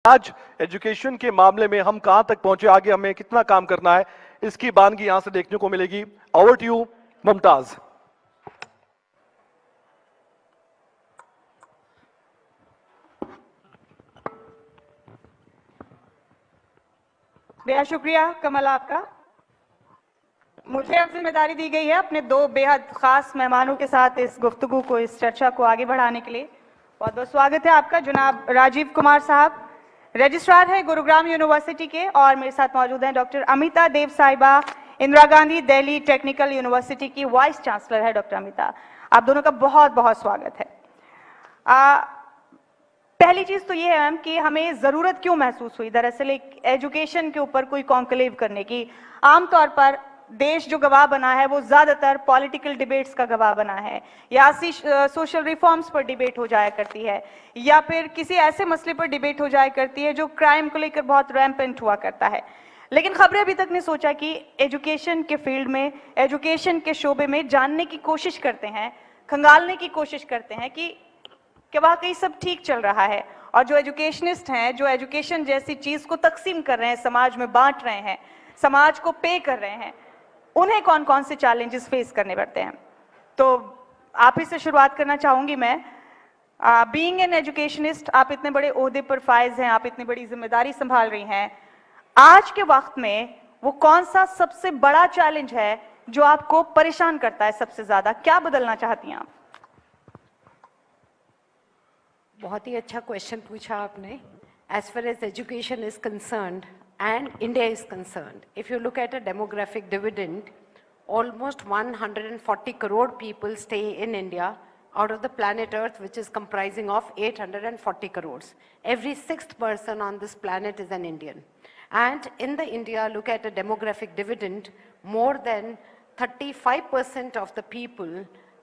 आज एजुकेशन के मामले में हम कहां तक पहुंचे, आगे हमें कितना काम करना है, इसकी बानगी यहां से देखने को मिलेगी। Over to you Mumtaz. बेहद शुक्रिया कमल आपका। मुझे अब जिम्मेदारी दी गई है अपने दो बेहद खास मेहमानों के साथ इस गुफ्तगू को, इस चर्चा को आगे बढ़ाने के लिए। बहुत बहुत स्वागत है आपका जनाब राजीव कुमार साहब, रजिस्ट्रार है गुरुग्राम यूनिवर्सिटी के, और मेरे साथ मौजूद हैं डॉक्टर अमिता देव साहिबा, इंदिरा गांधी दिल्ली टेक्निकल यूनिवर्सिटी की वाइस चांसलर है डॉक्टर अमिता। आप दोनों का बहुत बहुत स्वागत है। पहली चीज तो ये है मैम कि हमें जरूरत क्यों महसूस हुई दरअसल एक एजुकेशन के ऊपर कोई कॉन्क्लेव करने की। आमतौर पर देश जो गवाह बना है वो ज्यादातर पॉलिटिकल डिबेट्स का गवाह बना है, या सोशल रिफॉर्म्स पर डिबेट हो जाया करती है, या फिर किसी ऐसे मसले पर डिबेट हो जाया करती है जो क्राइम को लेकर बहुत रैम्पेंट हुआ करता है। लेकिन खबरें अभी तक नहीं सोचा कि एजुकेशन के फील्ड में, एजुकेशन के शोबे में जानने की कोशिश करते हैं, खंगालने की कोशिश करते हैं कि वाकई सब ठीक चल रहा है। और जो एजुकेशनिस्ट हैं, जो एजुकेशन जैसी चीज को तकसीम कर रहे हैं, समाज में बांट रहे हैं, समाज को पे कर रहे हैं, उन्हें कौन कौन से चैलेंजेस फेस करने पड़ते हैं। तो आप ही से शुरुआत करना चाहूंगी मैं। बीइंग एन एजुकेशनिस्ट, आप इतने बड़े ओहदे पर फायज हैं, आप इतनी बड़ी जिम्मेदारी संभाल रही हैं, आज के वक्त में वो कौन सा सबसे बड़ा चैलेंज है जो आपको परेशान करता है सबसे ज्यादा? क्या बदलना चाहती हैं आप? बहुत ही अच्छा क्वेश्चन पूछा आपने। As far as education is concerned and India is concerned, if you look at a demographic dividend, almost 140 crore people stay in India out of the planet Earth, which is comprising of 840 crores. Every sixth person on this planet is an Indian. And in the India, look at a demographic dividend, more than 35% of the people,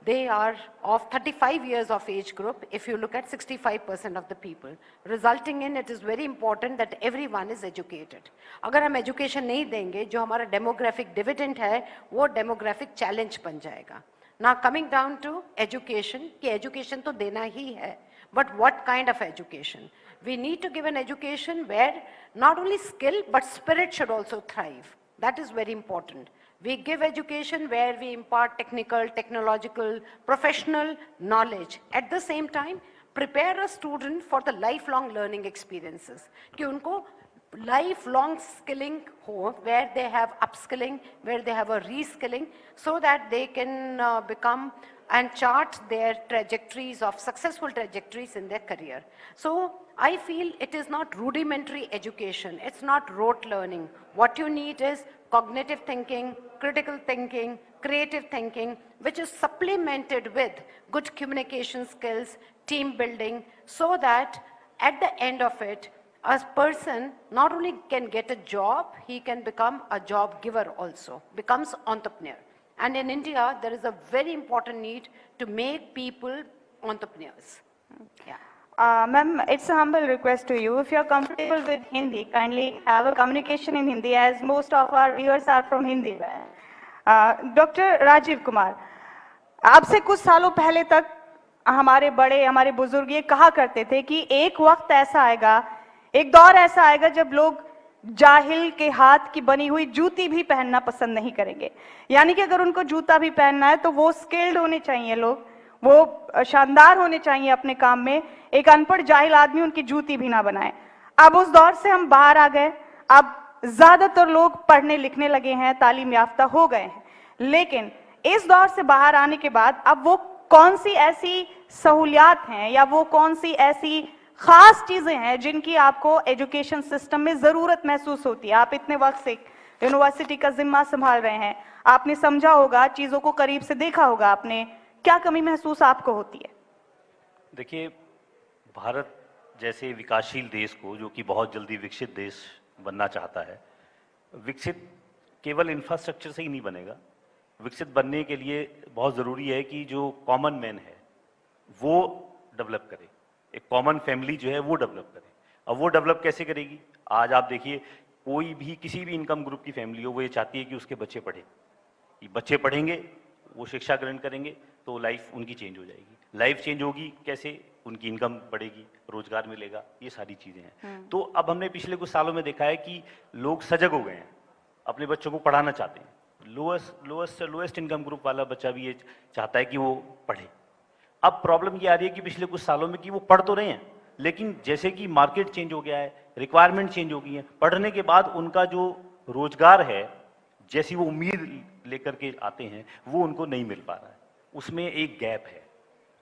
they are of 35 years of age group, if you look at 65% of the people, resulting in it is very important that everyone is educated. अगर हम education नहीं देंगे, जो हमारा demographic dividend है, वो demographic challenge बन जाएगा. Now coming down to education, कि education तो देना ही है, but what kind of education? We need to give an education where not only skill but spirit should also thrive. That is very important. We give education where we impart technical, technological, professional knowledge. At the same time, prepare a student for the lifelong learning experiences. कि उनको lifelong skilling हो, where they have upskilling, where they have a reskilling, so that they can become and chart their trajectories of successful trajectories in their career. So I feel it is not rudimentary education. It's not rote learning. What you need is cognitive thinking, critical thinking, creative thinking, which is supplemented with good communication skills, team building, so that at the end of it, a person not only can get a job, he can become a job giver also, becomes entrepreneur. And in India, there is a very important need to make people entrepreneurs. Yeah. Ma'am, it's a humble request to you. If you're comfortable with Hindi, kindly have a communication in Hindi, as most of our viewers are from Hindi. Dr. Rajiv Kumar, आपसे कुछ सालों पहले तक हमारे बड़े, हमारे बुजुर्ग ये कहा करते थे कि एक वक्त ऐसा आएगा, एक दौर ऐसा आएगा जब लोग जाहिल के हाथ की बनी हुई जूती भी पहनना पसंद नहीं करेंगे। यानी कि अगर उनको जूता भी पहनना है तो वो स्किल्ड होने चाहिए, लोग वो शानदार होने चाहिए अपने काम में। एक अनपढ़ जाहिल आदमी उनकी जूती भी ना बनाए। अब उस दौर से हम बाहर आ गए, अब ज्यादातर लोग पढ़ने लिखने लगे हैं, तालीम याफ्ता हो गए हैं। लेकिन इस दौर से बाहर आने के बाद अब वो कौन सी ऐसी सहूलियात हैं या वो कौन सी ऐसी खास चीजें हैं जिनकी आपको एजुकेशन सिस्टम में जरूरत महसूस होती है? आप इतने वक्त से यूनिवर्सिटी का जिम्मा संभाल रहे हैं, आपने समझा होगा, चीजों को करीब से देखा होगा, आपने क्या कमी महसूस आपको होती है? देखिए, भारत जैसे विकासशील देश को, जो कि बहुत जल्दी विकसित देश बनना चाहता है, विकसित केवल इंफ्रास्ट्रक्चर से ही नहीं बनेगा। विकसित बनने के लिए बहुत ज़रूरी है कि जो कॉमन मैन है वो डेवलप करे, एक कॉमन फैमिली जो है वो डेवलप करे। अब वो डेवलप कैसे करेगी? आज आप देखिए, कोई भी किसी भी इनकम ग्रुप की फैमिली हो, वो ये चाहती है कि उसके बच्चे पढ़े, बच्चे पढ़ेंगे, वो शिक्षा ग्रहण करेंगे तो लाइफ उनकी चेंज हो जाएगी। लाइफ चेंज होगी कैसे, उनकी इनकम बढ़ेगी, रोजगार मिलेगा, ये सारी चीजें हैं। तो अब हमने पिछले कुछ सालों में देखा है कि लोग सजग हो गए हैं, अपने बच्चों को पढ़ाना चाहते हैं। लोएस्ट इनकम ग्रुप वाला बच्चा भी ये चाहता है कि वो पढ़े। अब प्रॉब्लम ये आ रही है कि पिछले कुछ सालों में कि वो पढ़ तो रहे हैं, लेकिन जैसे कि मार्केट चेंज हो गया है, रिक्वायरमेंट चेंज हो गई है, पढ़ने के बाद उनका जो रोजगार है, जैसी वो उम्मीद लेकर के आते हैं, वो उनको नहीं मिल पा रहा है। उसमें एक गैप है।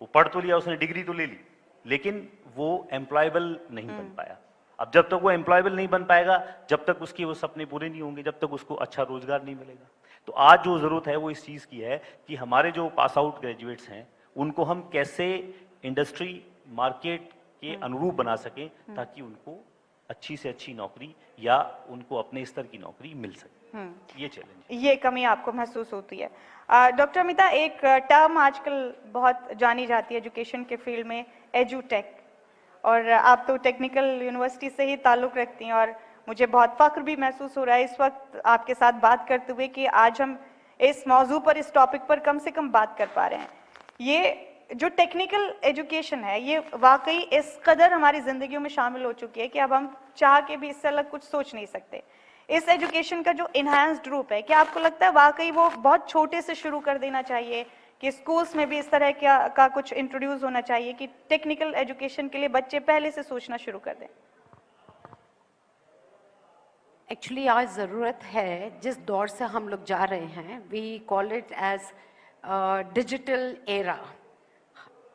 वो पढ़ तो लिया, उसने डिग्री तो ले ली, लेकिन वो एम्प्लॉयबल नहीं बन पाया। अब जब तक वो एम्प्लॉयबल नहीं बन पाएगा, जब तक उसके वो सपने पूरे नहीं होंगे, जब तक उसको अच्छा रोजगार नहीं मिलेगा। तो आज जो जरूरत है वो इस चीज की है कि हमारे जो पास आउट ग्रेजुएट्स हैं, उनको हम कैसे इंडस्ट्री मार्केट के अनुरूप बना सकें, ताकि उनको अच्छी से अच्छी नौकरी या उनको अपने स्तर की नौकरी मिल सके। ये चैलेंज, ये कमी आपको महसूस होती है। डॉक्टर अमिता, एक टर्म आजकल बहुत जानी जाती है एजुकेशन के फील्ड में, एजुटेक, और आप तो टेक्निकल यूनिवर्सिटी से ही ताल्लुक़ रखती हैं, और मुझे बहुत फख्र भी महसूस हो रहा है इस वक्त आपके साथ बात करते हुए कि आज हम इस मौजू पर, इस टॉपिक पर कम से कम बात कर पा रहे हैं। ये जो टेक्निकल एजुकेशन है, ये वाकई इस कदर हमारी ज़िंदगियों में शामिल हो चुकी है कि अब हम चाह के भी इससे अलग कुछ सोच नहीं सकते। इस एजुकेशन का जो इन्हांस्ड रूप है, क्या आपको लगता है वाकई वो बहुत छोटे से शुरू कर देना चाहिए, कि स्कूल्स में भी इस तरह का कुछ इंट्रोड्यूस होना चाहिए कि टेक्निकल एजुकेशन के लिए बच्चे पहले से सोचना शुरू कर दें? एक्चुअली आज ज़रूरत है, जिस दौर से हम लोग जा रहे हैं, we call it as digital era.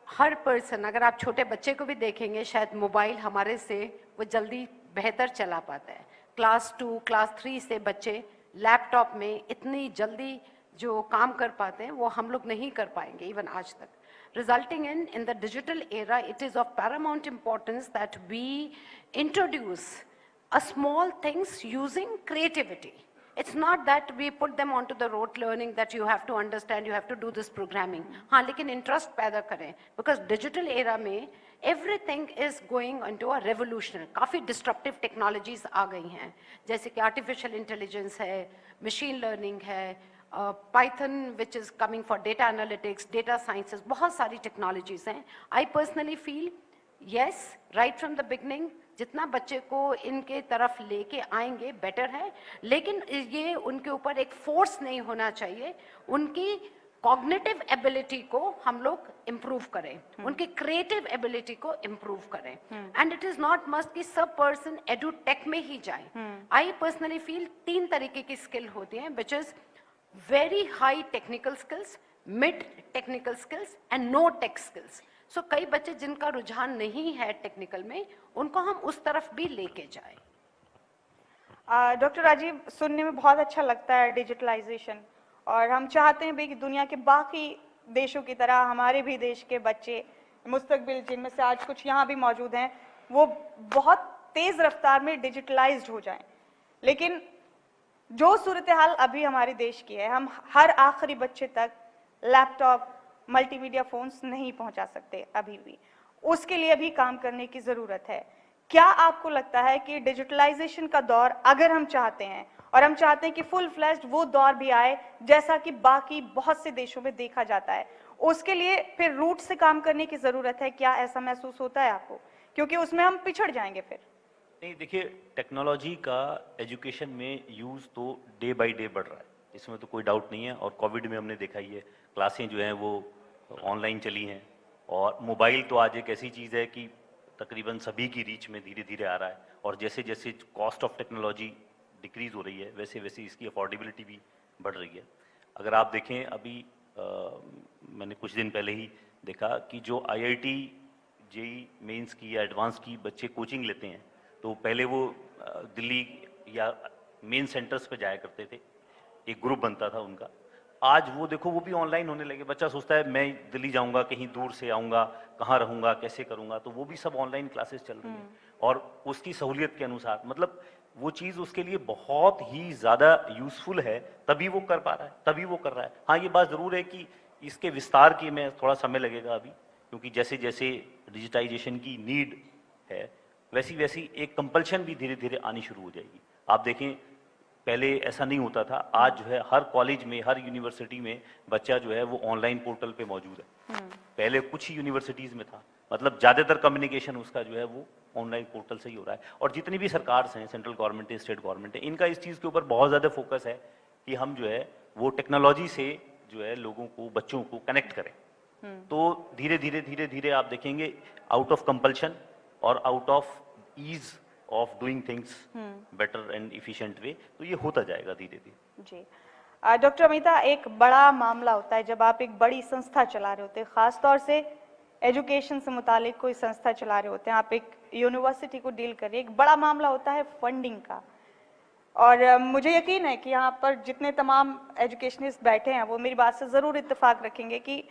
हर पर्सन, अगर आप छोटे बच्चे को भी देखेंगे, शायद मोबाइल हमारे से वो जल्दी बेहतर चला पाता है। क्लास 2, क्लास 3 से बच्चे लैपटॉप में इतनी जल्दी जो काम कर पाते हैं, वो हम लोग नहीं कर पाएंगे इवन आज तक। Resulting in the digital era, it is of paramount importance that we introduce a small things using creativity. It's not that we put them onto the rote learning that you have to understand, you have to do this programming. हाँ, लेकिन interest पैदा करें, because digital era में everything is going into a revolution. काफ़ी disruptive technologies आ गई हैं, जैसे कि artificial intelligence है, machine learning है, Python which is coming for data analytics, data sciences, बहुत सारी technologies हैं. I personally feel yes, right from the beginning, जितना बच्चे को इनके तरफ लेके आएंगे बेटर है, लेकिन ये उनके ऊपर एक फोर्स नहीं होना चाहिए। उनकी कॉग्निटिव एबिलिटी को हम लोग इम्प्रूव करें, उनकी क्रिएटिव एबिलिटी को इम्प्रूव करें, and it is not must कि सब पर्सन एडू टेक में ही जाए। आई पर्सनली फील 3 तरीके की स्किल होती हैं, which is very high technical skills, mid technical skills and no tech skills. So कई बच्चे जिनका रुझान नहीं है टेक्निकल में, उनको हम उस तरफ भी लेके जाए। डॉक्टर राजीव, सुनने में बहुत अच्छा लगता है डिजिटलाइजेशन, और हम चाहते हैं भी कि दुनिया के बाकी देशों की तरह हमारे भी देश के बच्चे मुस्तकबिल, जिनमें से आज कुछ यहाँ भी मौजूद हैं, वो बहुत तेज़ रफ्तार में डिजिटलाइज्ड हो जाएं। लेकिन जो सूरत हाल अभी हमारे देश की है, हम हर आखिरी बच्चे तक लैपटॉप, मल्टीमीडिया फोन्स नहीं पहुंचा सकते अभी भी। उसके लिए भी काम करने की ज़रूरत है। क्या आपको लगता है कि डिजिटलाइजेशन का दौर अगर हम चाहते हैं, और हम चाहते हैं कि फुल फ्लैश्ड वो दौर भी आए जैसा कि बाकी बहुत से देशों में देखा जाता है, उसके लिए फिर रूट से काम करने की ज़रूरत है? क्या ऐसा महसूस होता है आपको? क्योंकि उसमें हम पिछड़ जाएंगे फिर। नहीं, देखिए, टेक्नोलॉजी का एजुकेशन में यूज़ तो डे बाय डे बढ़ रहा है, इसमें तो कोई डाउट नहीं है। और कोविड में हमने देखा ही है, क्लासें जो हैं वो ऑनलाइन चली हैं, और मोबाइल तो आज एक ऐसी चीज़ है कि तकरीबन सभी की रीच में धीरे धीरे आ रहा है। और जैसे जैसे कॉस्ट ऑफ टेक्नोलॉजी डिक्रीज़ हो रही है, वैसे वैसे इसकी अफोर्डेबिलिटी भी बढ़ रही है। अगर आप देखें, अभी मैंने कुछ दिन पहले ही देखा कि जो IIT JEE मेंस की या एडवांस की बच्चे कोचिंग लेते हैं, तो पहले वो दिल्ली या मेन सेंटर्स पे जाया करते थे, एक ग्रुप बनता था उनका। आज वो देखो, वो भी ऑनलाइन होने लगे। बच्चा सोचता है मैं दिल्ली जाऊंगा, कहीं दूर से आऊंगा, कहाँ रहूंगा, कैसे करूंगा, तो वो भी सब ऑनलाइन क्लासेस चल रही हैं, और उसकी सहूलियत के अनुसार, मतलब वो चीज़ उसके लिए बहुत ही ज़्यादा यूजफुल है, तभी वो कर पा रहा है, तभी वो कर रहा है। हाँ, ये बात ज़रूर है कि इसके विस्तार की में थोड़ा समय लगेगा अभी, क्योंकि जैसे जैसे डिजिटाइजेशन की नीड है, वैसी वैसी एक कंपल्शन भी धीरे धीरे आनी शुरू हो जाएगी। आप देखें, पहले ऐसा नहीं होता था। आज जो है हर कॉलेज में, हर यूनिवर्सिटी में बच्चा जो है वो ऑनलाइन पोर्टल पे मौजूद है। पहले कुछ ही यूनिवर्सिटीज में था, मतलब ज्यादातर कम्युनिकेशन उसका जो है वो ऑनलाइन पोर्टल से ही हो रहा है। और जितनी भी सरकार हैं, सेंट्रल गवर्नमेंट है, स्टेट गवर्नमेंट है, इनका इस चीज के ऊपर बहुत ज्यादा फोकस है कि हम जो है वो टेक्नोलॉजी से जो है लोगों को, बच्चों को कनेक्ट करें। तो धीरे धीरे आप देखेंगे आउट ऑफ कंपल्शन और out of ease of doing things better and efficient way, तो ये होता जाएगा धीरे धीरे। जी डॉक्टर अमिता, एक बड़ा मामला होता है जब आप एक बड़ी संस्था चला रहे होते हैं, खास तौर से एजुकेशन से मुतालिक कोई संस्था चला रहे होते हैं, आप एक यूनिवर्सिटी को डील कर रहे हैं, एक बड़ा मामला होता है फंडिंग का। और मुझे यकीन है कि यहाँ पर जितने तमाम एजुकेशनिस्ट बैठे हैं वो मेरी बात से ज़रूर इत्तेफाक रखेंगे कि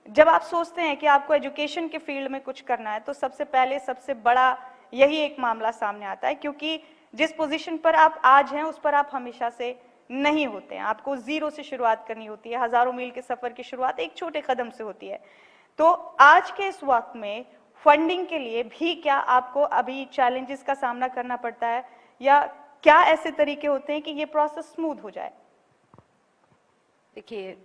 जब आप सोचते हैं कि आपको एजुकेशन के फील्ड में कुछ करना है तो सबसे पहले सबसे बड़ा यही एक मामला सामने आता है, क्योंकि जिस पोजीशन पर आप आज हैं उस पर आप हमेशा से नहीं होते हैं। आपको जीरो से शुरुआत करनी होती है, हजारों मील के सफर की शुरुआत एक छोटे कदम से होती है। तो आज के इस वक्त में फंडिंग के लिए भी क्या आपको अभी चैलेंजेस का सामना करना पड़ता है, या क्या ऐसे तरीके होते हैं कि ये प्रोसेस स्मूथ हो जाए? देखिए,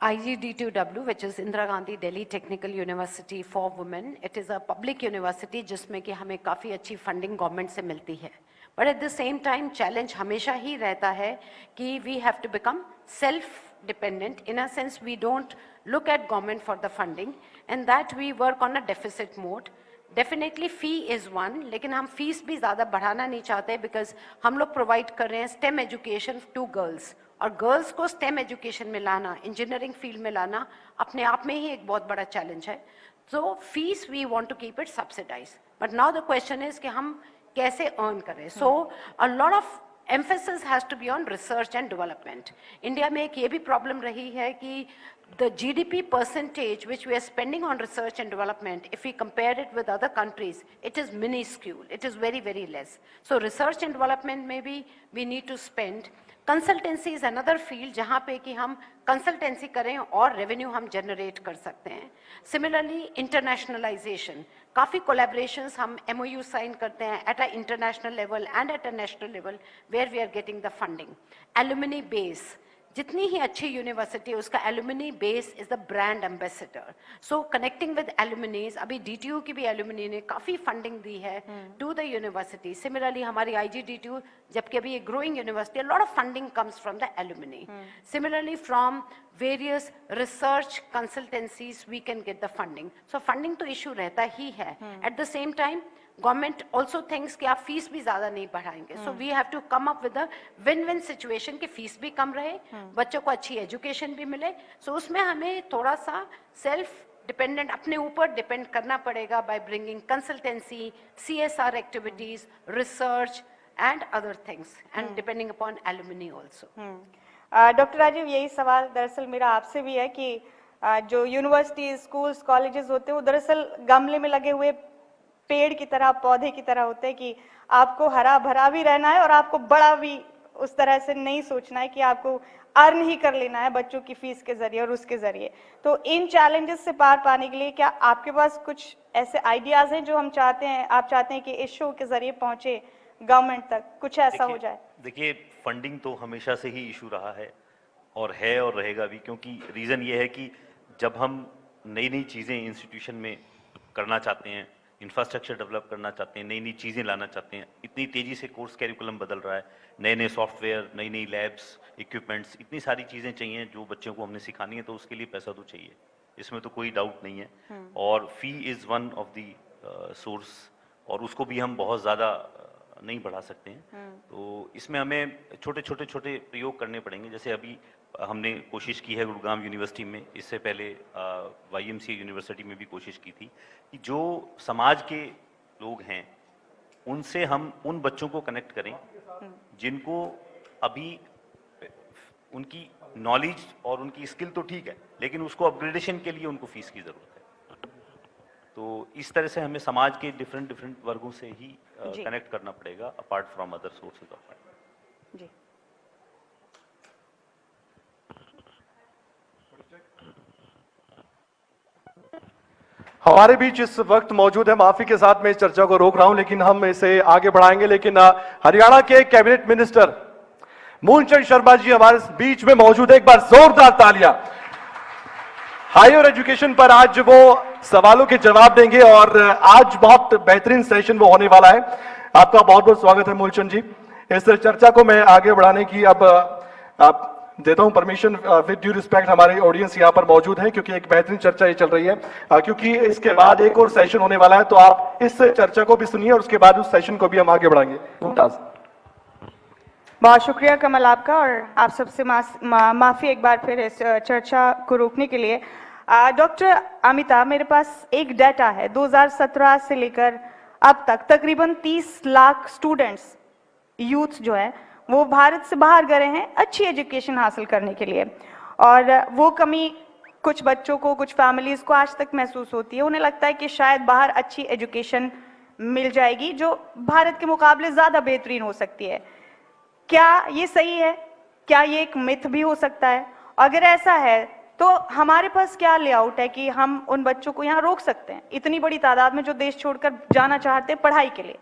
IGD2W, which is Indira Gandhi Delhi Technical University for Women, it is a public university जिसमें कि हमें काफ़ी अच्छी फंडिंग गवर्नमेंट से मिलती है। But at the same time challenge हमेशा ही रहता है कि we have to become self dependent, in a sense we don't look at government for the funding, and that we work on a deficit mode. Definitely fee is one, लेकिन हम fees भी ज़्यादा बढ़ाना नहीं चाहते, बिकॉज हम लोग provide कर रहे हैं स्टेम एजुकेशन टू गर्ल्स, और गर्ल्स को स्टेम एजुकेशन में लाना, इंजीनियरिंग फील्ड में लाना अपने आप में ही एक बहुत बड़ा चैलेंज है। तो fees we want to keep it subsidize, but now the question is कि हम कैसे अर्न करें। So a lot of emphasis has to be on research and development. India में एक ये भी problem रही है कि the GDP percentage which we are spending on research and development, if we compare it with other countries, it is minuscule. It is very, very less. So research and development maybe we need to spend. Consultancy is another field जहाँ पे कि हम consultancy करें और revenue हम generate कर सकते हैं. Similarly, internationalization. काफ़ी collaborations हम MOU sign करते हैं at a international level and at a national level where we are getting the funding. Alumni base. जितनी ही अच्छी यूनिवर्सिटी उसका alumni base is the brand ambassador. So connecting with alumnis, अभी DTU की भी alumni ने काफ़ी फंडिंग दी है टू द यूनिवर्सिटी। सिमिलरली हमारी IGDTU, जबकि अभी एक growing university, lot of funding comes from the alumni. Similarly from various research consultancies we can get the funding. So funding तो इशू रहता ही है। At the same time government also thinks कि आप फीस भी ज्यादा नहीं बढ़ाएंगे, so we have to come up with a win win situation कि फीस भी कम रहे, बच्चों को अच्छी एजुकेशन भी मिले। सो उसमें हमें थोड़ा सा सेल्फ डिपेंडेंट, अपने ऊपर डिपेंड करना पड़ेगा by bringing consultancy, CSR activities, research and other things, and depending upon alumni also. Doctor Rajiv, यही सवाल दरअसल मेरा आपसे भी है कि जो यूनिवर्सिटी, स्कूल्स, कॉलेजेस होते हैं वो दरअसल गमले में लगे हुए पेड़ की तरह, पौधे की तरह होते हैं कि आपको हरा भरा भी रहना है और आपको बड़ा भी उस तरह से नहीं सोचना है कि आपको अर्न ही कर लेना है बच्चों की फीस के जरिए और उसके जरिए। तो इन चैलेंजेस से पार पाने के लिए क्या आपके पास कुछ ऐसे आइडियाज हैं जो हम चाहते हैं, आप चाहते हैं कि इस शो के जरिए पहुंचे गवर्नमेंट तक, कुछ ऐसा हो जाए? देखिए, फंडिंग तो हमेशा से ही इशू रहा है और रहेगा भी, क्योंकि रीज़न ये है कि जब हम नई नई चीज़ें इंस्टीट्यूशन में करना चाहते हैं, इंफ्रास्ट्रक्चर डेवलप करना चाहते हैं, नई नई चीज़ें लाना चाहते हैं, इतनी तेज़ी से कोर्स कैरिकुलम बदल रहा है, नए नए सॉफ्टवेयर, नई नई लैब्स, इक्विपमेंट्स, इतनी सारी चीज़ें चाहिए जो बच्चों को हमने सिखानी है, तो उसके लिए पैसा तो चाहिए, इसमें तो कोई डाउट नहीं है। और fee is one of the source, और उसको भी हम बहुत ज़्यादा नहीं बढ़ा सकते हैं। तो इसमें हमें छोटे प्रयोग करने पड़ेंगे। जैसे अभी हमने कोशिश की है गुरुग्राम यूनिवर्सिटी में, इससे पहले YMCA यूनिवर्सिटी में भी कोशिश की थी कि जो समाज के लोग हैं उनसे हम उन बच्चों को कनेक्ट करें जिनको अभी उनकी नॉलेज और उनकी स्किल तो ठीक है, लेकिन उसको अपग्रेडेशन के लिए उनको फीस की ज़रूरत है। तो इस तरह से हमें समाज के डिफरेंट वर्गों से ही कनेक्ट करना पड़ेगा, apart from other sources of fund. जी, हमारे बीच इस वक्त मौजूद है, माफी के साथ मैं इस चर्चा को रोक रहा हूं, लेकिन हम इसे आगे बढ़ाएंगे। लेकिन हरियाणा के कैबिनेट मिनिस्टर मूलचंद शर्मा जी हमारे बीच में मौजूद है, एक बार जोरदार तालियां। हायर एजुकेशन पर आज वो सवालों के जवाब देंगे और आज बहुत बेहतरीन सेशन वो होने वाला है। आपका बहुत बहुत स्वागत है मूलचंद जी। इस चर्चा को मैं आगे बढ़ाने की अब आप देता हूं परमिशन। विद ड्यू रिस्पेक्ट, हमारी ऑडियंस यहां पर मौजूद है क्योंकि एक बेहतरीन चर्चा ये चल रही है, क्योंकि इसके बाद एक और सेशन होने वाला है, तो आप इस चर्चा को भी सुनिए और उसके बाद उस सेशन को भी हम आगे बढ़ाएंगे। मुमताज। बहुत शुक्रिया कमल आपका, और आप सबसे माफी एक बार फिर इस चर्चा को रोकने के लिए। डॉक्टर अमिता, मेरे पास एक डाटा है 2017 से लेकर अब तक तकरीबन 30 लाख स्टूडेंट्स, यूथ जो है वो भारत से बाहर गए हैं अच्छी एजुकेशन हासिल करने के लिए, और वो कमी कुछ बच्चों को, कुछ फैमिलीज को आज तक महसूस होती है। उन्हें लगता है कि शायद बाहर अच्छी एजुकेशन मिल जाएगी जो भारत के मुकाबले ज़्यादा बेहतरीन हो सकती है। क्या ये सही है? क्या ये एक मिथ भी हो सकता है? अगर ऐसा है तो हमारे पास क्या लेआउट है कि हम उन बच्चों को यहाँ रोक सकते हैं, इतनी बड़ी तादाद में जो देश छोड़कर जाना चाहते हैं पढ़ाई के लिए?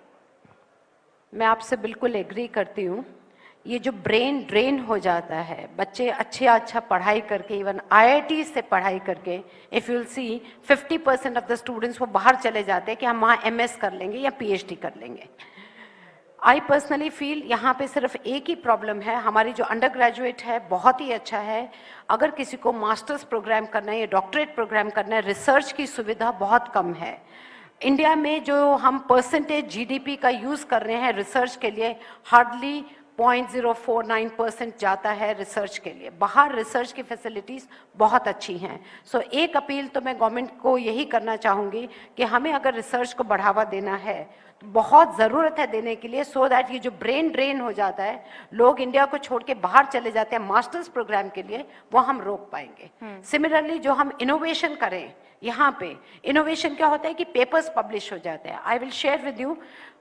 मैं आपसे बिल्कुल एग्री करती हूँ। ये जो ब्रेन ड्रेन हो जाता है, बच्चे अच्छा पढ़ाई करके, इवन IIT से पढ़ाई करके, if you'll see 50% of the students वो बाहर चले जाते हैं कि हम वहाँ MS कर लेंगे या PhD कर लेंगे। आई पर्सनली फील यहाँ पे सिर्फ एक ही प्रॉब्लम है, हमारी जो अंडर ग्रेजुएट है बहुत ही अच्छा है, अगर किसी को मास्टर्स प्रोग्राम करना है या डॉक्टरेट प्रोग्राम करना है, रिसर्च की सुविधा बहुत कम है। इंडिया में जो हम परसेंटेज GDP का यूज़ कर रहे हैं रिसर्च के लिए, हार्डली 0.049% जाता है रिसर्च के लिए। बाहर रिसर्च की फैसिलिटीज़ बहुत अच्छी हैं। सो एक अपील तो मैं गवर्नमेंट को यही करना चाहूँगी कि हमें अगर रिसर्च को बढ़ावा देना है तो बहुत ज़रूरत है देने के लिए, सो दैट ये जो ब्रेन ड्रेन हो जाता है, लोग इंडिया को छोड़ के बाहर चले जाते हैं मास्टर्स प्रोग्राम के लिए, वो हम रोक पाएंगे। सिमिलरली जो हम इनोवेशन करें, यहाँ पे इनोवेशन क्या होता है कि पेपर्स पब्लिश हो जाते हैं। I will share with you,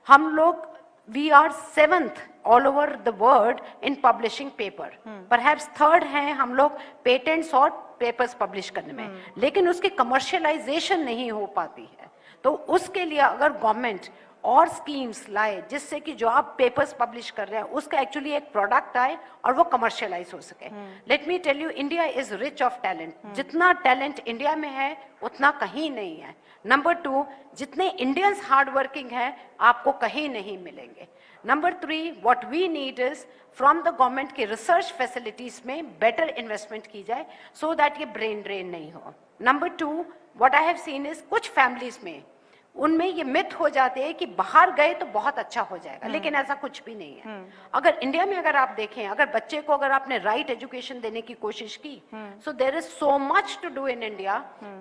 हम लोग we are 7th all over the world in publishing paper, perhaps 3rd हैं हम लोग पेटेंट्स और पेपर्स पब्लिश करने में, लेकिन उसकी कमर्शियलाइजेशन नहीं हो पाती है। तो उसके लिए अगर गवर्नमेंट और स्कीम्स लाए जिससे कि जो आप पेपर्स पब्लिश कर रहे हैं उसका एक्चुअली एक प्रोडक्ट आए और वो कमर्शियलाइज हो सके। Let me tell you, India is rich of talent. जितना टैलेंट इंडिया में है उतना कहीं नहीं है। नंबर 2, जितने इंडियंस हार्ड वर्किंग हैं आपको कहीं नहीं मिलेंगे। Number 3, what we need is from the government की रिसर्च फैसिलिटीज में बेटर इन्वेस्टमेंट की जाए, सो दैट ये ब्रेन ड्रेन नहीं हो। Number 2, what I have seen is कुछ फैमिलीज में उनमें ये मिथ हो जाते हैं कि बाहर गए तो बहुत अच्छा हो जाएगा, लेकिन ऐसा कुछ भी नहीं है। अगर इंडिया में अगर आप देखें, अगर बच्चे को अगर आपने राइट एजुकेशन देने की कोशिश की, so there is so much to do in India,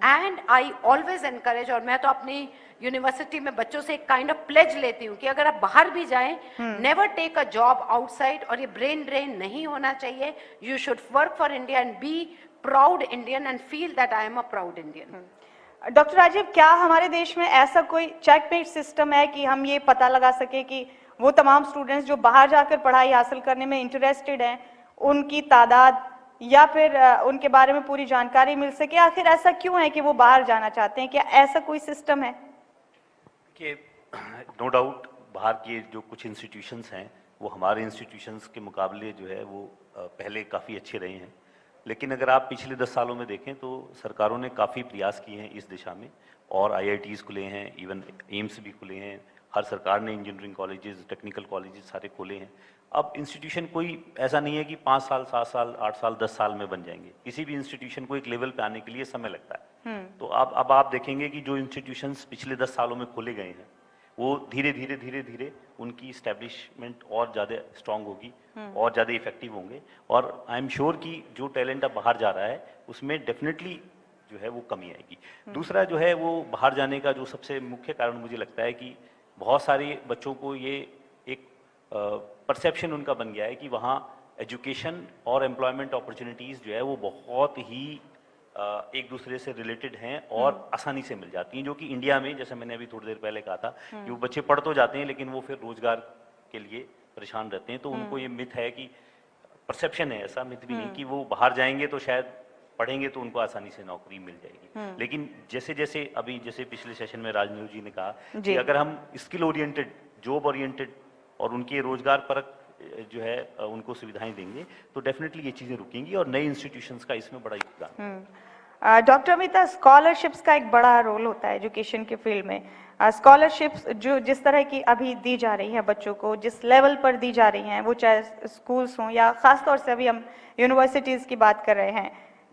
and I always encourage, और मैं तो अपनी यूनिवर्सिटी में बच्चों से एक काइंड ऑफ प्लेज लेती हूँ कि अगर आप बाहर भी जाएं, never take a job outside, और ये ब्रेन ड्रेन नहीं होना चाहिए। You should work for India and be proud Indian and feel that I am a proud Indian. Doctor Rajiv, क्या हमारे देश में ऐसा कोई चेकमेट सिस्टम है कि हम ये पता लगा सके कि वो तमाम स्टूडेंट्स जो बाहर जाकर पढ़ाई हासिल करने में इंटरेस्टेड हैं, उनकी तादाद या फिर उनके बारे में पूरी जानकारी मिल सके? आखिर ऐसा क्यों है कि वो बाहर जाना चाहते हैं? क्या ऐसा कोई सिस्टम है? कि नो डाउट बाहर के जो कुछ इंस्टीट्यूशंस हैं वो हमारे इंस्टीट्यूशंस के मुकाबले जो है वो पहले काफ़ी अच्छे रहे हैं, लेकिन अगर आप पिछले 10 सालों में देखें तो सरकारों ने काफ़ी प्रयास किए हैं इस दिशा में, और IITs खुले हैं, इवन एम्स भी खुले हैं, हर सरकार ने इंजीनियरिंग कॉलेजेस, टेक्निकल कॉलेजेस सारे खोले हैं। अब इंस्टीट्यूशन कोई ऐसा नहीं है कि 5 साल, 7 साल, 8 साल, 10 साल में बन जाएंगे। किसी भी इंस्टीट्यूशन को एक लेवल पे आने के लिए समय लगता है। तो अब आप देखेंगे कि जो इंस्टीट्यूशंस पिछले 10 सालों में खोले गए हैं वो धीरे धीरे उनकी इस्टेब्लिशमेंट और ज़्यादा स्ट्रांग होगी और ज़्यादा इफेक्टिव होंगे, और आई एम श्योर कि जो टैलेंट अब बाहर जा रहा है उसमें डेफिनेटली जो है वो कमी आएगी। दूसरा जो है वो बाहर जाने का जो सबसे मुख्य कारण मुझे लगता है कि बहुत सारे बच्चों को ये एक परसेप्शन उनका बन गया है कि वहाँ एजुकेशन और एम्प्लॉयमेंट अपॉर्चुनिटीज़ जो है वो बहुत ही एक दूसरे से रिलेटेड हैं और आसानी से मिल जाती हैं, जो कि इंडिया में, जैसे मैंने अभी थोड़ी देर पहले कहा था, कि वो बच्चे पढ़ तो जाते हैं लेकिन वो फिर रोजगार के लिए परेशान रहते हैं। तो उनको ये मिथ है कि, परसेप्शन है, ऐसा मिथ भी नहीं, कि वो बाहर जाएंगे तो शायद पढ़ेंगे तो उनको आसानी से नौकरी मिल जाएगी। लेकिन जैसे जैसे अभी जैसे पिछले सेशन में राजनीव जी ने कहा कि अगर हम स्किल ओरिएंटेड, जॉब ओरिएंटेड और उनके रोजगार परक जो है उनको सुविधाएं देंगे तो डेफिनेटली ये चीज़ें रुकेंगी और नए इंस्टीट्यूशंस का इसमें बड़ा योगदान है। डॉक्टर अमिता, स्कॉलरशिप्स का एक बड़ा रोल होता है एजुकेशन के फील्ड में। स्कॉलरशिप्स जो जिस तरह की अभी दी जा रही है बच्चों को, जिस लेवल पर दी जा रही हैं, वो चाहे स्कूल्स हों या ख़ास तौर से अभी हम यूनिवर्सिटीज़ की बात कर रहे हैं,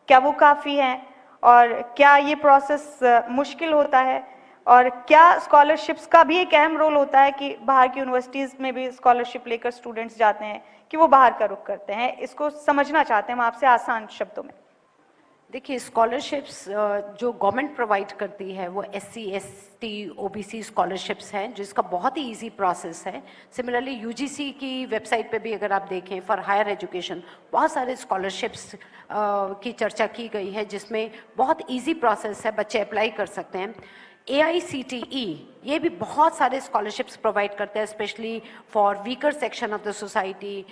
क्या वो काफ़ी हैं और क्या ये प्रोसेस मुश्किल होता है? और क्या स्कॉलरशिप्स का भी एक अहम रोल होता है कि बाहर की यूनिवर्सिटीज़ में भी स्कॉलरशिप लेकर स्टूडेंट्स जाते हैं कि वो बाहर का रुख करते हैं? इसको समझना चाहते हैं हम आपसे आसान शब्दों में। देखिए, स्कॉलरशिप्स जो गवर्नमेंट प्रोवाइड करती है वो SC, ST, OBC स्कॉलरशिप्स हैं, जिसका बहुत ही इजी प्रोसेस है। सिमिलरली UGC की वेबसाइट पे भी अगर आप देखें फॉर हायर एजुकेशन बहुत सारे स्कॉलरशिप्स की चर्चा की गई है, जिसमें बहुत इजी प्रोसेस है, बच्चे अप्लाई कर सकते हैं। AICTE ये भी बहुत सारे स्कॉलरशिप्स प्रोवाइड करते हैं, specially for weaker section of the society,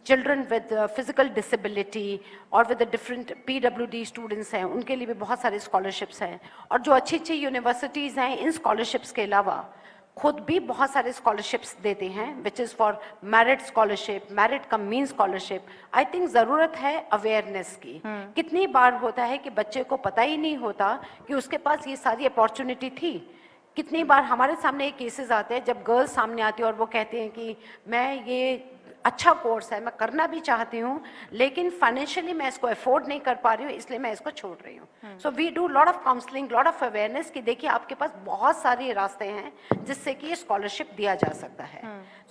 children with physical disability और विद डिफरेंट PWD स्टूडेंट्स हैं, उनके लिए भी बहुत सारे स्कॉलरशिप्स हैं। और जो अच्छी अच्छी यूनिवर्सिटीज़ हैं, इन स्कॉलरशिप्स के अलावा खुद भी बहुत सारे स्कॉलरशिप्स देते हैं, which is for merit scholarship, merit come mean scholarship. I think ज़रूरत है अवेयरनेस की। कितनी बार होता है कि बच्चे को पता ही नहीं होता कि उसके पास ये सारी अपॉर्चुनिटी थी। कितनी बार हमारे सामने ये केसेस आते हैं जब गर्ल्स सामने आती है और वो कहते हैं कि मैं ये अच्छा कोर्स है, मैं करना भी चाहती हूँ, लेकिन फाइनेंशियली मैं इसको अफोर्ड नहीं कर पा रही हूँ, इसलिए मैं इसको छोड़ रही हूँ। So we do lot of counselling, lot of awareness कि देखिए आपके पास बहुत सारे रास्ते हैं जिससे कि ये स्कॉलरशिप दिया जा सकता है।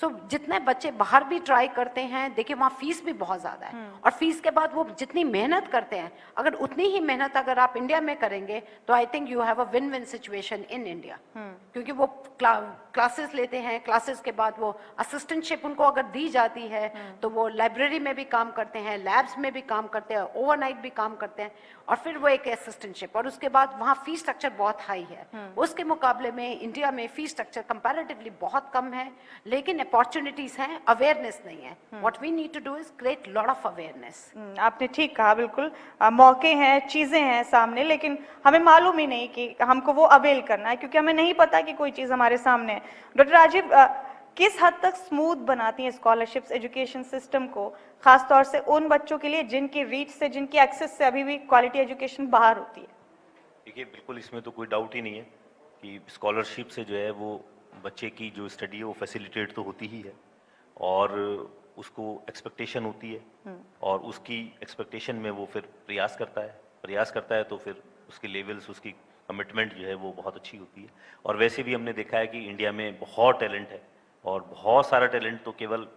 सो जितने बच्चे बाहर भी ट्राई करते हैं, देखिए वहाँ फीस भी बहुत ज़्यादा है, और फीस के बाद वो जितनी मेहनत करते हैं, अगर उतनी ही मेहनत अगर आप इंडिया में करेंगे तो I think you have a win win situation in India. क्योंकि वो क्लासेस लेते हैं, क्लासेस के बाद वो असिस्टेंटशिप उनको अगर दी जाती है तो वो लाइब्रेरी में भी काम करते हैं, लैब्स में भी काम करते हैं, ओवरनाइट भी काम करते हैं, और फिर वो एक असिस्टेंटशिप, और उसके बाद वहाँ फीस स्ट्रक्चर बहुत हाई है। उसके मुकाबले में इंडिया में फीस स्ट्रक्चर कंपैरेटिवली बहुत कम है, लेकिन अपॉर्चुनिटीज हैं, अवेयरनेस नहीं है। What we need to do is create lot of awareness. आपने ठीक कहा, बिल्कुल मौके हैं, चीजें हैं सामने, लेकिन हमें मालूम ही नहीं कि हमको वो अवेल करना है, क्योंकि हमें नहीं पता कि कोई चीज हमारे सामने है। डॉक्टर राजीव, किस हद तक स्मूथ बनाती हैं स्कॉलरशिप्स एजुकेशन सिस्टम को, खास तौर से उन बच्चों के लिए जिनकी रीच से, जिनकी एक्सेस से अभी भी क्वालिटी एजुकेशन बाहर होती है? देखिए, बिल्कुल इसमें तो कोई डाउट ही नहीं है कि स्कॉलरशिप से जो है वो बच्चे की जो स्टडी है वो फैसिलिटेट तो होती ही है, और उसको एक्सपेक्टेशन होती है, और उसकी एक्सपेक्टेशन में वो फिर प्रयास करता है तो फिर उसके लेवल्स, उसकी कमिटमेंट जो है वो बहुत अच्छी होती है। और वैसे भी हमने देखा है कि इंडिया में बहुत टैलेंट है, और बहुत सारा टैलेंट तो केवल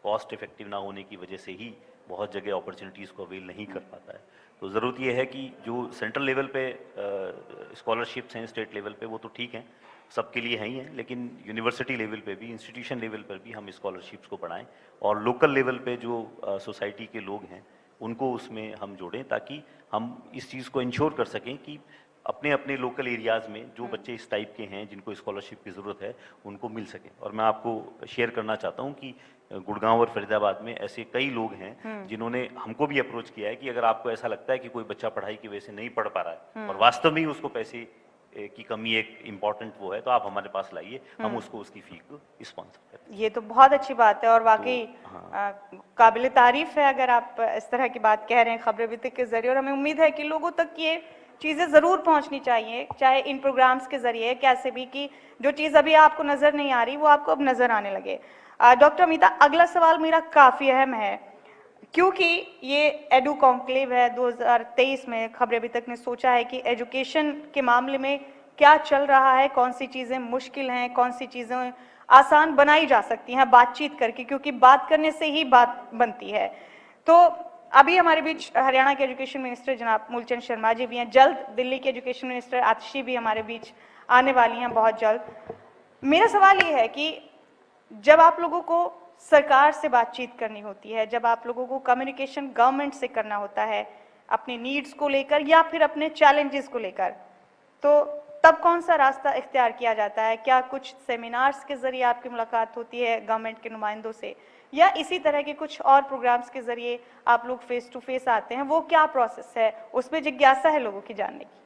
कॉस्ट इफेक्टिव ना होने की वजह से ही बहुत जगह अपॉर्चुनिटीज़ को अवेल नहीं कर पाता है। तो ज़रूरत यह है कि जो सेंट्रल लेवल पे स्कॉलरशिप्स हैं, स्टेट लेवल पे, वो तो ठीक हैं, सबके लिए ही हैं, लेकिन यूनिवर्सिटी लेवल पे भी, इंस्टीट्यूशन लेवल पर भी हम स्कॉलरशिप्स को बढ़ाएं, और लोकल लेवल पे जो सोसाइटी के लोग हैं उनको उसमें हम जोड़ें, ताकि हम इस चीज़ को इंश्योर कर सकें कि अपने अपने लोकल एरियाज़ में जो बच्चे इस टाइप के हैं जिनको स्कॉलरशिप की ज़रूरत है उनको मिल सके। और मैं आपको शेयर करना चाहता हूं कि गुड़गांव और फरीदाबाद में ऐसे कई लोग हैं जिन्होंने हमको भी अप्रोच किया है कि अगर आपको ऐसा लगता है कि कोई बच्चा पढ़ाई की वजह से नहीं पढ़ पा रहा है और वास्तव में उसको पैसे की कमी एक इम्पॉर्टेंट वो है, तो आप हमारे पास लाइए, हम उसको उसकी फी को स्पॉन्सर करें। ये तो बहुत अच्छी बात है, और वाकई काबिल तारीफ है अगर आप इस तरह की बात कह रहे हैं खबरें वित्त के जरिए, और हमें उम्मीद है कि लोगों तक ये चीज़ें ज़रूर पहुंचनी चाहिए, चाहे इन प्रोग्राम्स के जरिए कैसे भी, कि जो चीज़ अभी आपको नज़र नहीं आ रही वो आपको अब नज़र आने लगे। डॉक्टर अमिता, अगला सवाल मेरा काफ़ी अहम है, क्योंकि ये एडू कॉन्क्लेव है 2023 में। खबरें अभी तक ने सोचा है कि एजुकेशन के मामले में क्या चल रहा है, कौन सी चीज़ें मुश्किल हैं, कौन सी चीज़ें आसान बनाई जा सकती हैं बातचीत करके, क्योंकि बात करने से ही बात बनती है। तो अभी हमारे बीच हरियाणा के एजुकेशन मिनिस्टर जनाब मूलचंद शर्मा जी भी हैं, जल्द दिल्ली के एजुकेशन मिनिस्टर आतिशी भी हमारे बीच आने वाली हैं बहुत जल्द। मेरा सवाल ये है कि जब आप लोगों को सरकार से बातचीत करनी होती है, जब आप लोगों को कम्युनिकेशन गवर्नमेंट से करना होता है अपने नीड्स को लेकर या फिर अपने चैलेंजेस को लेकर, तो तब कौन सा रास्ता इख्तियार किया जाता है? क्या कुछ सेमिनार्स के जरिए आपकी मुलाकात होती है गवर्नमेंट के नुमाइंदों से, या इसी तरह के कुछ और प्रोग्राम्स के जरिए आप लोग फेस टू फेस आते हैं? वो क्या प्रोसेस है, उसमें जिज्ञासा है लोगों की जानने की।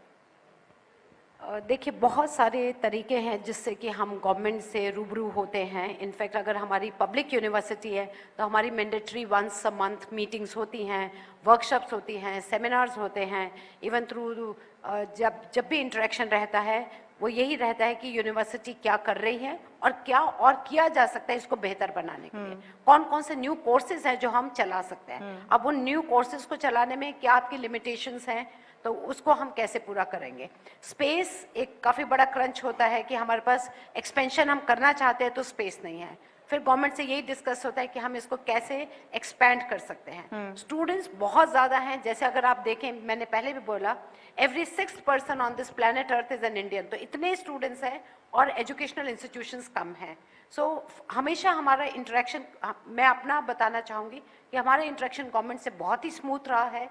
देखिए, बहुत सारे तरीके हैं जिससे कि हम गवर्नमेंट से रूबरू होते हैं। इनफैक्ट अगर हमारी पब्लिक यूनिवर्सिटी है तो हमारी mandatory once a month meetings होती हैं, वर्कशॉप्स होती हैं, सेमिनार्स होते हैं। इवन थ्रू जब भी इंटरेक्शन रहता है वो यही रहता है कि यूनिवर्सिटी क्या कर रही है और क्या और किया जा सकता है इसको बेहतर बनाने के लिए। कौन कौन से न्यू कोर्सेज हैं जो हम चला सकते हैं। अब उन न्यू कोर्सेज को चलाने में क्या आपकी लिमिटेशंस हैं, तो उसको हम कैसे पूरा करेंगे। स्पेस एक काफ़ी बड़ा क्रंच होता है कि हमारे पास एक्सपेंशन हम करना चाहते हैं तो स्पेस नहीं है। फिर गवर्नमेंट से यही डिस्कस होता है कि हम इसको कैसे एक्सपैंड कर सकते हैं। स्टूडेंट्स बहुत ज़्यादा हैं, जैसे अगर आप देखें, मैंने पहले भी बोला, every 6th person on this planet earth is an Indian. तो इतने स्टूडेंट्स हैं और एजुकेशनल इंस्टीट्यूशंस कम हैं। सो हमेशा हमारा इंटरेक्शन, मैं अपना बताना चाहूँगी कि हमारा इंटरेक्शन गवर्नमेंट से बहुत ही स्मूथ रहा है।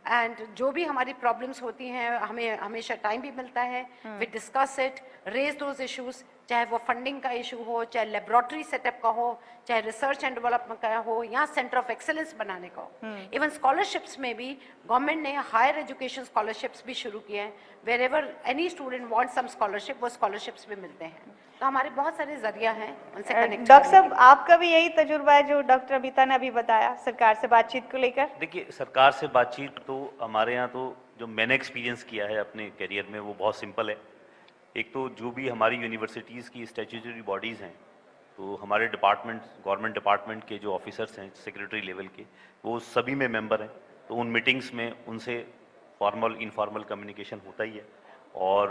एंड जो भी हमारी प्रॉब्लम्स होती हैं हमें हमेशा टाइम भी मिलता है, we discuss it, raise those issues, चाहे वो फंडिंग का इशू हो, चाहे लेबोरेटरी सेटअप का हो, चाहे रिसर्च एंड डेवलपमेंट का हो, या सेंटर ऑफ एक्सेलेंस बनाने का हो। इवन स्कॉलरशिप्स में भी गवर्नमेंट ने हायर एजुकेशन स्कॉलरशिप्स भी शुरू किए हैं। Wherever any student want some scholarship, वो स्कॉलरशिप्स भी मिलते हैं। तो हमारे बहुत सारे जरिया हैं उनसे कनेक्ट। डॉक्टर साहब, आपका भी यही तजुर्बा है जो डॉक्टर अमिता ने अभी बताया सरकार से बातचीत को लेकर? देखिए, सरकार से बातचीत तो हमारे यहाँ तो जो मैंने एक्सपीरियंस किया है अपने करियर में वो बहुत सिंपल है। एक तो जो भी हमारी यूनिवर्सिटीज़ की स्टैट्यूटरी बॉडीज़ हैं, तो हमारे डिपार्टमेंट, गवर्नमेंट डिपार्टमेंट के जो ऑफिसर्स हैं सेक्रेटरी लेवल के, वो सभी में मेंबर हैं। तो उन मीटिंग्स में उनसे फॉर्मल इनफॉर्मल कम्युनिकेशन होता ही है। और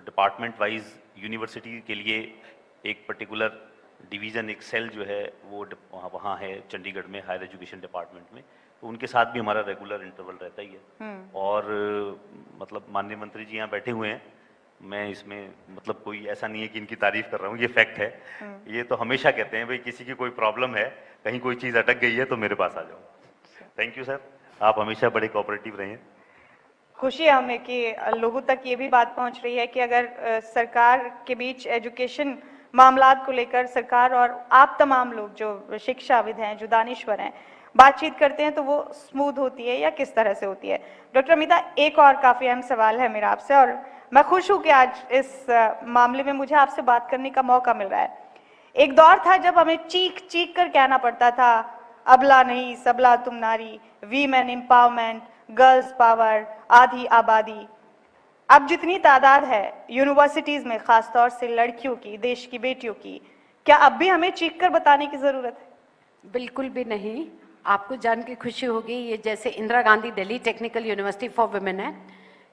डिपार्टमेंट वाइज यूनिवर्सिटी के लिए एक पर्टिकुलर डिवीज़न, एक सेल जो है वो वहाँ है चंडीगढ़ में, हायर एजुकेशन डिपार्टमेंट में। तो उनके साथ भी हमारा रेगुलर इंटरवल रहता ही है। और मतलब माननीय मंत्री जी यहाँ बैठे हुए हैं, मैं इसमें मतलब कोई ऐसा नहीं है कि इनकी तारीफ कर रहा हूँ, ये फैक्ट है। ये तो हमेशा कहते हैं भाई किसी की कोई प्रॉब्लम है, कहीं कोई चीज़ अटक गई है तो मेरे पास आ जाओ। थैंक यू सर, आप हमेशा बड़े कोऑपरेटिव रहे हैं। खुशी है हमें कि लोगों तक ये भी बात पहुंच रही है कि अगर सरकार के बीच एजुकेशन मामलात को लेकर सरकार और आप तमाम लोग जो शिक्षाविद हैं, जो दानिश्वर हैं, बातचीत करते हैं तो वो स्मूथ होती है या किस तरह से होती है। डॉक्टर अमिता, एक और काफ़ी अहम सवाल है मेरा आपसे, और मैं खुश हूँ कि आज इस मामले में मुझे आपसे बात करने का मौका मिल रहा है। एक दौर था जब हमें चीख चीख कर कहना पड़ता था, अबला नहीं सबला तुम नारी, वीमेन एम्पावरमेंट, गर्ल्स पावर, आधी आबादी। अब जितनी तादाद है यूनिवर्सिटीज़ में, ख़ासतौर से लड़कियों की, देश की बेटियों की, क्या अब भी हमें चीख कर बताने की ज़रूरत है? बिल्कुल भी नहीं। आपको जान के खुशी होगी, ये जैसे Indira Gandhi Delhi technical university for women है,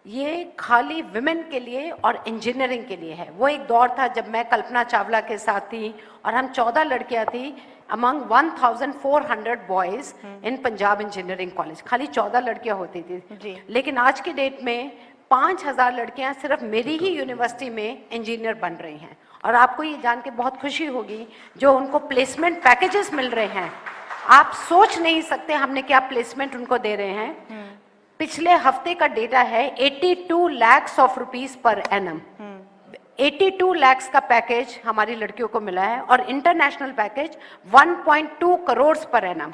ये खाली वुमेन के लिए और इंजीनियरिंग के लिए है। वो एक दौर था जब मैं कल्पना चावला के साथ थी और हम 14 लड़कियां थी among 1400 boys in Punjab engineering college. खाली 14 लड़कियां होती थी। लेकिन आज की डेट में 5000 लड़कियां सिर्फ मेरी ही यूनिवर्सिटी में इंजीनियर बन रही हैं। और आपको ये जान के बहुत खुशी होगी जो उनको प्लेसमेंट पैकेजेस मिल रहे हैं, आप सोच नहीं सकते हमने क्या प्लेसमेंट उनको दे रहे हैं। पिछले हफ्ते का डेटा है 82 lakhs of rupees per annum. 82 lakhs का पैकेज हमारी लड़कियों को मिला है और international package 1.2 crore per annum.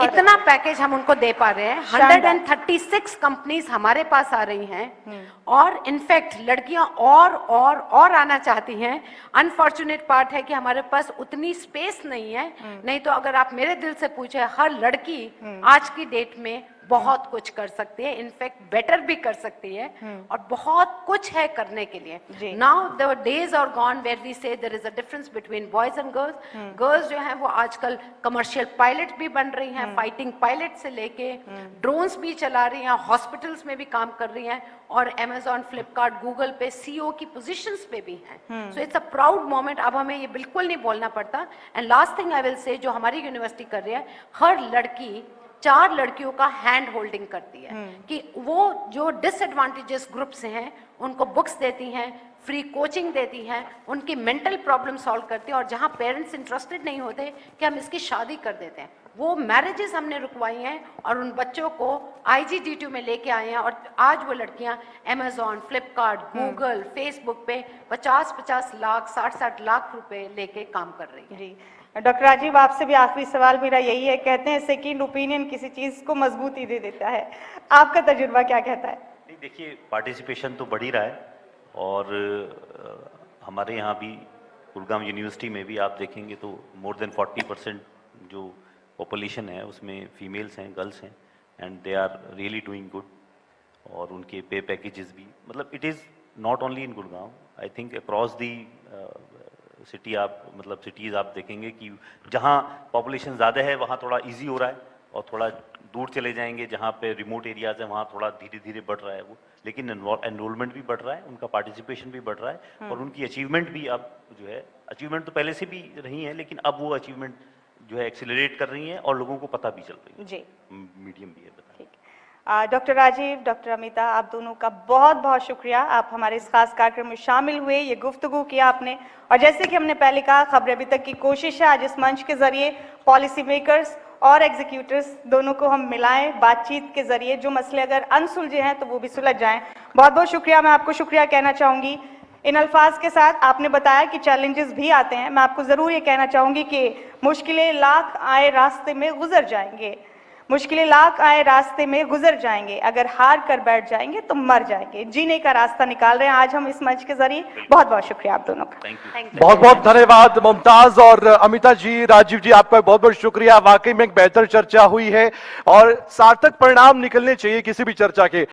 इतना पैकेज हम उनको दे पा रहे हैं। 136 कंपनीज हमारे पास आ रही हैं और इनफैक्ट लड़कियां और आना चाहती हैं। अनफॉर्चुनेट पार्ट है कि हमारे पास उतनी स्पेस नहीं है। नहीं तो अगर आप मेरे दिल से पूछे, हर लड़की आज की डेट में बहुत कुछ कर सकती है, इनफैक्ट बेटर भी कर सकती है और बहुत कुछ है करने के लिए। Now the days are gone where we say there is a difference between boys and girls. Girls जो हैं वो आजकल कमर्शियल पायलट भी बन रही हैं, फाइटिंग पायलट से लेके ड्रोन्स भी चला रही हैं, हॉस्पिटल्स में भी काम कर रही हैं और अमेजॉन, फ्लिपकार्ट, गूगल पे सीईओ की पोजीशंस पे भी हैं। So it's a proud moment. अब हमें ये बिल्कुल नहीं बोलना पड़ता। And last thing I will say, जो हमारी यूनिवर्सिटी कर रही है, हर लड़की 4 लड़कियों का हैंड होल्डिंग करती है कि वो जो डिसएडवांटेजेस ग्रुप से हैं उनको बुक्स देती हैं, फ्री कोचिंग देती हैं, उनकी मेंटल प्रॉब्लम सॉल्व करती हैं और जहां पेरेंट्स इंटरेस्टेड नहीं होते कि हम इसकी शादी कर देते हैं, वो मैरिजेस हमने रुकवाई हैं और उन बच्चों को IGDTU में लेके आए हैं। और आज वो लड़कियां अमेजॉन, फ्लिपकार्ट, गूगल, फेसबुक पे 50-50 लाख, 60-60 लाख रुपए लेके काम कर रही है। जी डॉक्टर राजीव, आपसे भी आखिरी सवाल मेरा यही है। कहते हैं सेकंड ओपिनियन किसी चीज को मजबूती दे देता है, आपका तजुर्बा क्या कहता है? नहीं, देखिए, पार्टिसिपेशन तो बढ़ ही रहा है और हमारे यहाँ भी गुड़गांव यूनिवर्सिटी में भी आप देखेंगे तो मोर देन 40% जो पॉपुलेशन है उसमें फीमेल्स हैं, गर्ल्स हैं, and they are really doing good. और उनके पे पैकेजेस भी, मतलब it is not only in Gurgaon, I think across the city, आप मतलब सिटीज़ आप देखेंगे कि जहाँ पॉपुलेशन ज़्यादा है वहाँ थोड़ा इजी हो रहा है, और थोड़ा दूर चले जाएंगे जहाँ पे रिमोट एरियाज है वहाँ थोड़ा धीरे धीरे बढ़ रहा है वो, लेकिन एनरोलमेंट भी बढ़ रहा है, उनका पार्टिसिपेशन भी बढ़ रहा है, और उनकी अचीवमेंट भी अब जो है, अचीवमेंट तो पहले से भी रही है लेकिन अब वो अचीवमेंट जो है एक्सेलरेट कर रही हैं और लोगों को पता भी चल रही है। जी, मीडियम भी है बताएं। ठीक। डॉक्टर राजीव, डॉक्टर अमिता, आप दोनों का बहुत बहुत शुक्रिया, आप हमारे इस खास कार्यक्रम में शामिल हुए, ये गुफ्तगू किया आपने। और जैसे कि हमने पहले कहा, खबर अभी तक की कोशिश है आज इस मंच के जरिए पॉलिसी मेकर्स और एग्जीक्यूटिव्स दोनों को हम मिलाएं, बातचीत के जरिए जो मसले अगर अनसुलझे हैं तो वो भी सुलझ जाएं। बहुत बहुत शुक्रिया, मैं आपको शुक्रिया कहना चाहूँगी। इन अल्फाज के साथ आपने बताया कि चैलेंजेस भी आते हैं, मैं आपको ज़रूर ये कहना चाहूँगी कि मुश्किलें लाख आए रास्ते में गुजर जाएंगे, मुश्किलें लाख आए रास्ते में गुजर जाएंगे, अगर हार कर बैठ जाएंगे तो मर जाएंगे, जीने का रास्ता निकाल रहे हैं आज हम इस मंच के जरिए। बहुत बहुत शुक्रिया आप दोनों का। Thank you. बहुत बहुत धन्यवाद मुमताज और अमिता जी, राजीव जी, आपका बहुत बहुत शुक्रिया। वाकई में एक बेहतर चर्चा हुई है और सार्थक परिणाम निकलने चाहिए किसी भी चर्चा के।